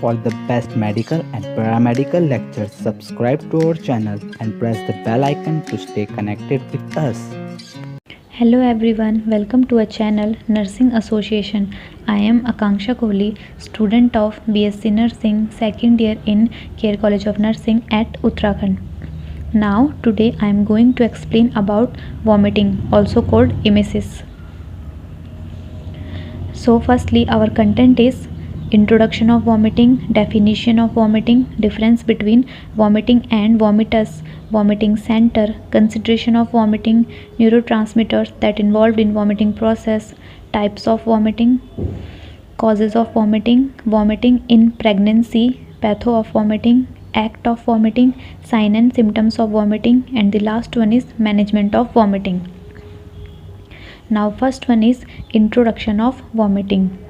For the best medical and paramedical lectures, subscribe to our channel and press the bell icon to stay connected with us. Hello everyone, welcome to our channel Nursing Association. I am Akanksha Kohli, student of BSc Nursing, second year in Care College of Nursing at Uttarakhand. Now, today I am going to explain about vomiting, also called emesis. So, firstly, our content is introduction of vomiting, definition of vomiting, difference between vomiting and vomitus, vomiting center, consideration of vomiting, neurotransmitters that involved in vomiting process, types of vomiting, causes of vomiting, vomiting in pregnancy, patho of vomiting, act of vomiting, sign and symptoms of vomiting, and the last one is management of vomiting. Now, first one is introduction of vomiting.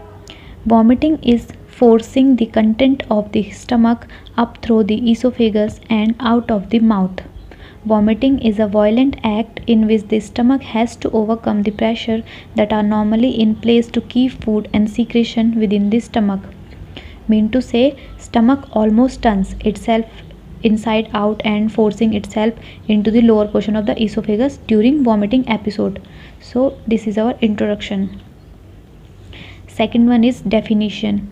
Vomiting is forcing the content of the stomach up through the esophagus and out of the mouth. Vomiting is a violent act in which the stomach has to overcome the pressure that are normally in place to keep food and secretion within the stomach. Mean to say, stomach almost turns itself inside out and forcing itself into the lower portion of the esophagus during vomiting episode. So this is our introduction. Second one is definition.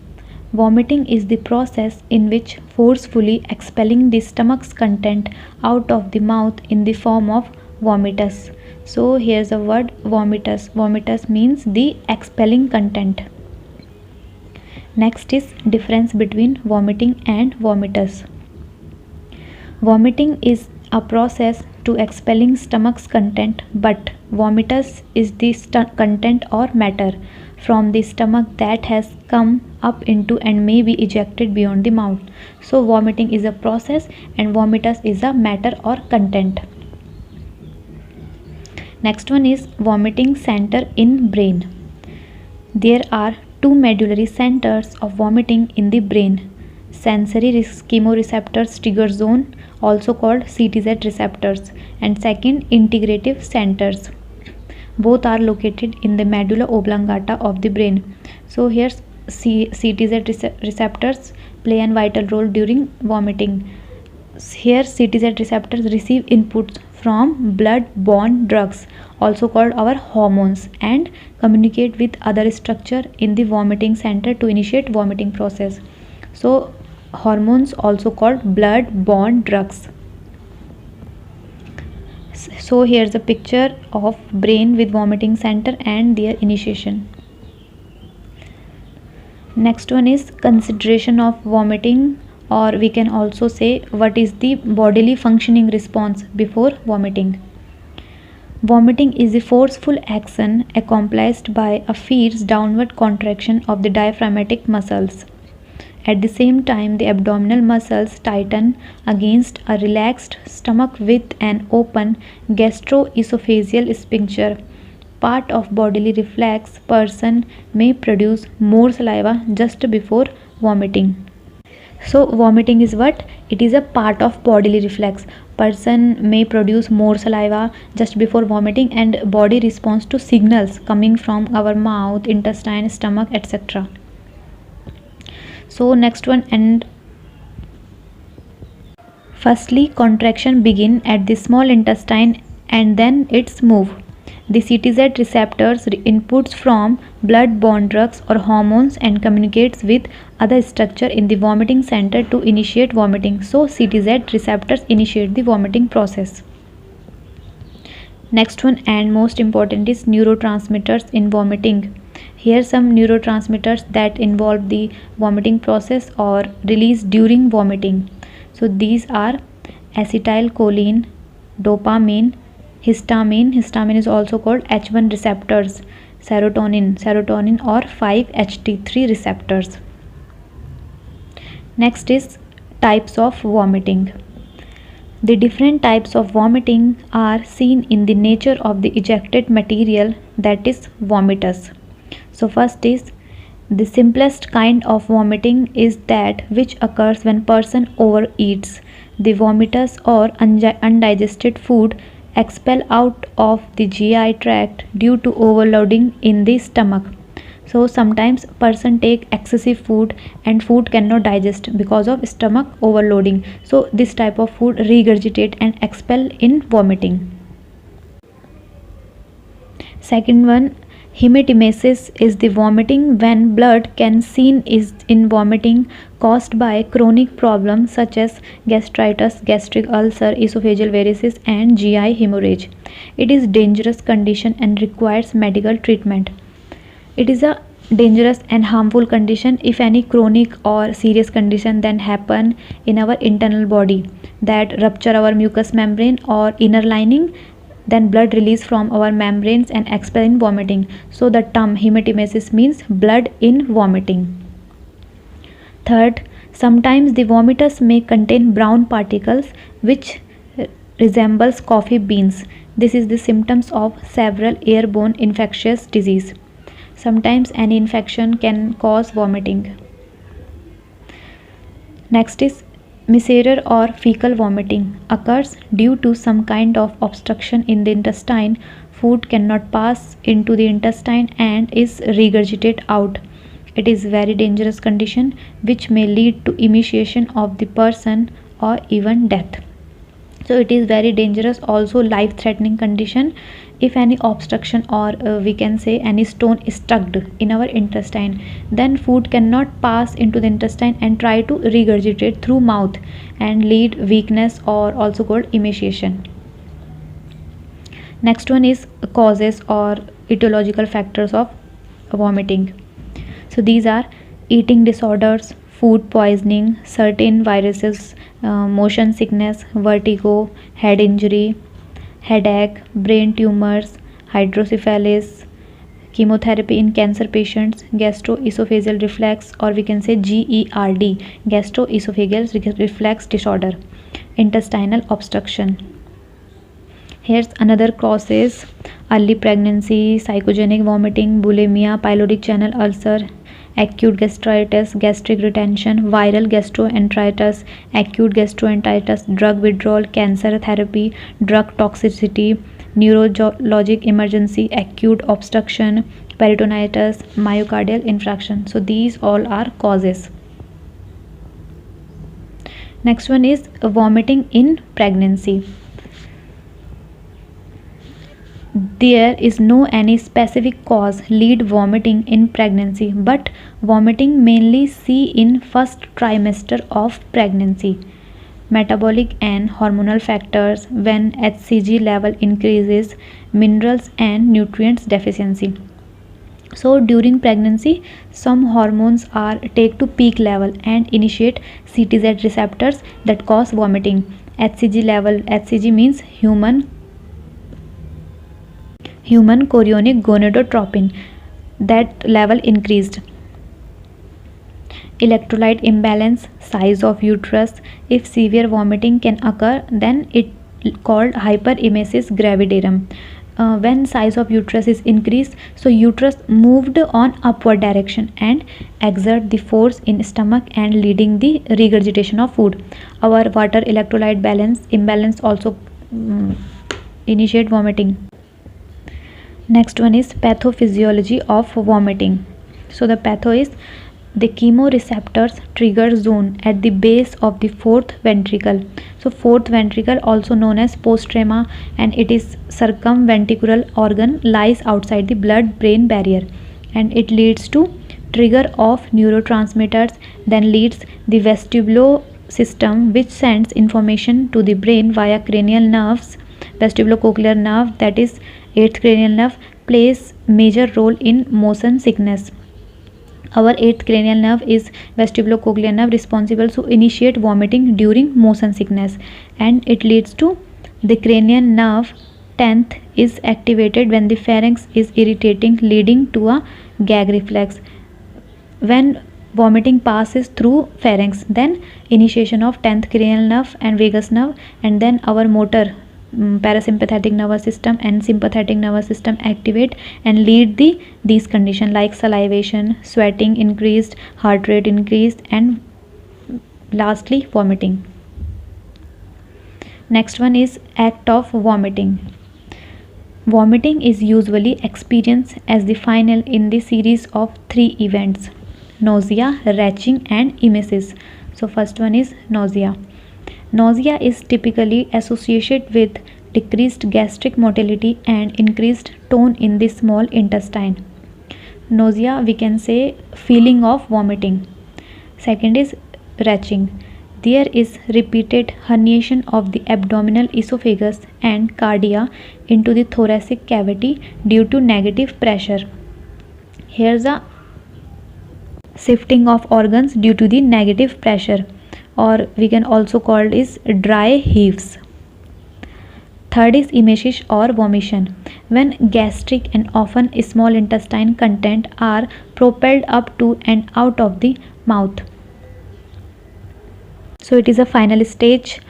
Vomiting is the process in which forcefully expelling the stomach's content out of the mouth in the form of vomitus. So here's the word vomitus. Vomitus means the expelling content. Next is difference between vomiting and vomitus. Vomiting is a process to expelling stomach's content, but vomitus is the content or matter from the stomach that has come up into and may be ejected beyond the mouth. So vomiting is a process and vomitus is a matter or content. Next one is vomiting center in brain. There are two medullary centers of vomiting in the brain: sensory chemoreceptors trigger zone, also called CTZ receptors, and second integrative centers. Both are located in the medulla oblongata of the brain. So here CTZ receptors play a vital role during vomiting. Here CTZ receptors receive inputs from blood-borne drugs, also called our hormones, and communicate with other structure in the vomiting center to initiate vomiting process. So hormones also called blood-borne drugs. So here's a picture of brain with vomiting center and their initiation. Next one is consideration of vomiting, or we can also say what is the bodily functioning response before vomiting. Vomiting is a forceful action accomplished by a fierce downward contraction of the diaphragmatic muscles. At the same time, the abdominal muscles tighten against a relaxed stomach with an open gastroesophageal sphincter. Part of bodily reflex, person may produce more saliva just before vomiting. So vomiting is what? It is a part of bodily reflex. Person may produce more saliva just before vomiting, and body responds to signals coming from our mouth, intestine, stomach, etc. So next one, and firstly contraction begin at the small intestine and then its move. The CTZ receptors inputs from blood-borne drugs or hormones and communicates with other structure in the vomiting center to initiate vomiting. So CTZ receptors initiate the vomiting process. Next one and most important is neurotransmitters in vomiting. Here some neurotransmitters that involve the vomiting process or released during vomiting. So these are acetylcholine, dopamine, histamine. Histamine is also called H1 receptors, serotonin or 5-HT3 receptors. Next is types of vomiting. The different types of vomiting are seen in the nature of the ejected material, that is vomitus. So first is the simplest kind of vomiting is that which occurs when person overeats. The vomitus or undigested food expel out of the GI tract due to overloading in the stomach. So sometimes person take excessive food and food cannot digest because of stomach overloading, so this type of food regurgitate and expel in vomiting. Second one, hematemesis is the vomiting when blood can seen is in vomiting caused by chronic problems such as gastritis, gastric ulcer, esophageal varices and GI hemorrhage. It is dangerous condition and requires medical treatment. It is a dangerous and harmful condition if any chronic or serious condition then happen in our internal body that rupture our mucous membrane or inner lining, then blood release from our membranes and expel in vomiting. So the term hematemesis means blood in vomiting. Third, sometimes the vomitus may contain brown particles which resembles coffee beans. This is the symptoms of several airborne infectious disease. Sometimes any infection can cause vomiting. Next is Meserre or fecal vomiting occurs due to some kind of obstruction in the intestine. Food cannot pass into the intestine and is regurgitated out. It is very dangerous condition which may lead to emaciation of the person or even death. So it is very dangerous, also life threatening condition if any obstruction or we can say any stone is stuck in our intestine, then food cannot pass into the intestine and try to regurgitate through mouth and lead weakness or also called emaciation. Next one is causes or etiological factors of vomiting. So these are eating disorders, food poisoning, certain viruses, motion sickness, vertigo, head injury, headache, brain tumors, hydrocephalus, chemotherapy in cancer patients, gastroesophageal reflux or we can say GERD, gastroesophageal reflux disorder, intestinal obstruction. Here's another causes: early pregnancy, psychogenic vomiting, bulimia, pyloric channel ulcer, acute gastritis, gastric retention, viral gastroenteritis, acute gastroenteritis, drug withdrawal, cancer therapy, drug toxicity, neurologic emergency, acute obstruction, peritonitis, myocardial infarction. So these all are causes. Next one is vomiting in pregnancy. There is no any specific cause lead vomiting in pregnancy, but vomiting mainly see in first trimester of pregnancy. Metabolic and hormonal factors when HCG level increases, minerals and nutrients deficiency. So during pregnancy, some hormones are take to peak level and initiate CTZ receptors that cause vomiting. HCG level, HCG means human chorionic gonadotropin, that level increased. Electrolyte imbalance, size of uterus. If severe vomiting can occur, then it called hyperemesis gravidarum. When size of uterus is increased, so uterus moved on upward direction and exert the force in stomach and leading the regurgitation of food. Our water electrolyte balance imbalance also initiate vomiting. Next one is pathophysiology of vomiting. So the patho is the chemoreceptors trigger zone at the base of the fourth ventricle. So fourth ventricle, also known as postrema, and it is circumventricular organ, lies outside the blood brain barrier, and it leads to trigger of neurotransmitters, then leads the vestibular system which sends information to the brain via cranial nerves. Vestibulocochlear nerve, that is 8th cranial nerve, plays major role in motion sickness. Our 8th cranial nerve is vestibulocochlear nerve, responsible to initiate vomiting during motion sickness, and it leads to the cranial nerve 10th is activated when the pharynx is irritating, leading to a gag reflex. When vomiting passes through pharynx, then initiation of 10th cranial nerve and vagus nerve, and then our motor parasympathetic nervous system and sympathetic nervous system activate and lead these conditions like salivation, sweating increased, heart rate increased, and lastly vomiting. Next one is act of vomiting. Vomiting is usually experienced as the final in the series of three events: nausea, retching, and emesis. So, first one is nausea. Nausea is typically associated with decreased gastric motility and increased tone in the small intestine. Nausea, we can say feeling of vomiting. Second is retching. There is repeated herniation of the abdominal esophagus and cardia into the thoracic cavity due to negative pressure. Here's a shifting of organs due to the negative pressure, or we can also call it is dry heaves. Third is emesis or vomition, when gastric and often small intestine content are propelled up to and out of the mouth. So it is a final stage,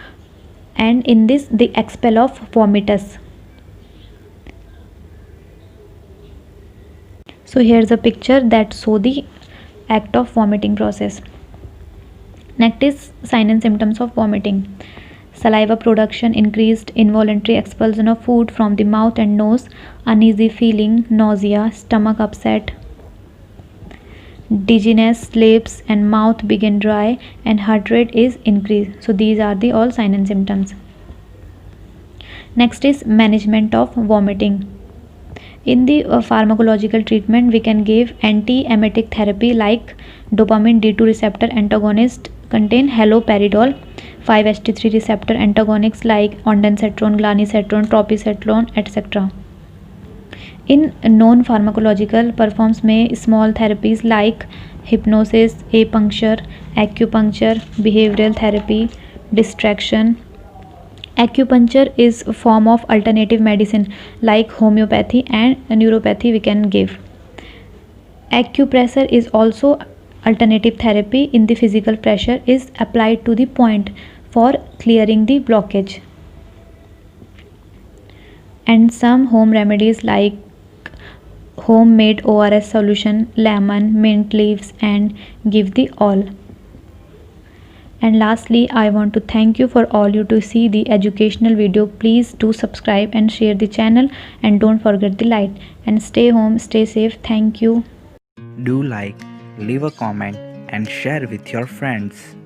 and in this the expel of vomitus. So here's a picture that show the act of vomiting process. Next is sign and symptoms of vomiting. Saliva production increased, involuntary expulsion of food from the mouth and nose, uneasy feeling, nausea, stomach upset, dizziness, lips and mouth begin dry, and heart rate is increased. So these are the all sign and symptoms. Next is management of vomiting. In the pharmacological treatment, we can give anti-emetic therapy like dopamine D2 receptor antagonist contain haloperidol, 5-HT3 receptor antagonists like ondansetron, glanisetron, tropisetron, etc. In non-pharmacological performs may small therapies like hypnosis, acupuncture, behavioral therapy, distraction. Acupuncture is a form of alternative medicine like homeopathy and neuropathy we can give. Acupressure is also alternative therapy in the physical pressure is applied to the point for clearing the blockage. And some home remedies like homemade ORS solution, lemon, mint leaves and give the all. And lastly, I want to thank you for all you to see the educational video. Please do subscribe and share the channel, and don't forget the like, and stay home, stay safe. Thank you. Do like, leave a comment, and share with your friends.